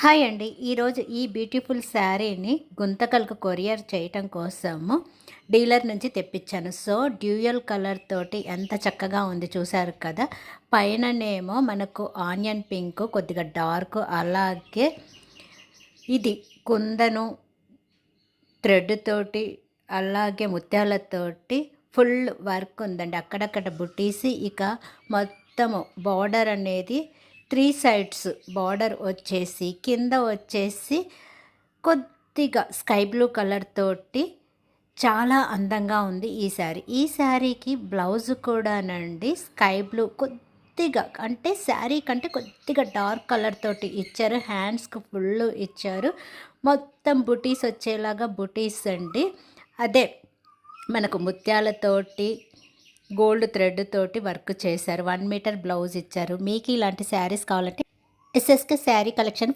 Hi అండి. ఈరోజు ఈ బ్యూటిఫుల్ శారీని గుంతకల్‌కు కొరియర్ చేయటం కోసము డీలర్ నుంచి తెప్పించాను. సో, డ్యూయల్ కలర్ తోటి ఎంత చక్కగా ఉంది చూసారు కదా! పైననేమో మనకు ఆనియన్ పింక్ కొద్దిగా డార్క్, అలాగే ఇది కుందను థ్రెడ్ తోటి, అలాగే ముత్యాలతోటి ఫుల్ వర్క్ ఉందండి. అక్కడక్కడ బుటీసి, ఇక మొత్తము బార్డర్ అనేది 3 సైడ్స్ బార్డర్ వచ్చేసి, కింద వచ్చేసి కొద్దిగా స్కై బ్లూ కలర్ తోటి చాలా అందంగా ఉంది ఈ శారీ. ఈ శారీకి బ్లౌజ్ కూడానండి స్కై బ్లూ కొద్దిగా, అంటే శారీ కంటే కొద్దిగా డార్క్ కలర్ తోటి ఇచ్చారు. హ్యాండ్స్‌కి ఫుల్ ఇచ్చారు. మొత్తం బుటీస్ వచ్చేలాగా బుటీస్ అండి. అదే మనకు ముత్యాలతోటి, గోల్డ్ థ్రెడ్ తోటి వర్క్ చేశారు. 1 మీటర్ బ్లౌజ్ ఇచ్చారు. మీకు ఇలాంటి శారీస్ కావాలంటే ఎస్ఎస్‌కే శారీ కలెక్షన్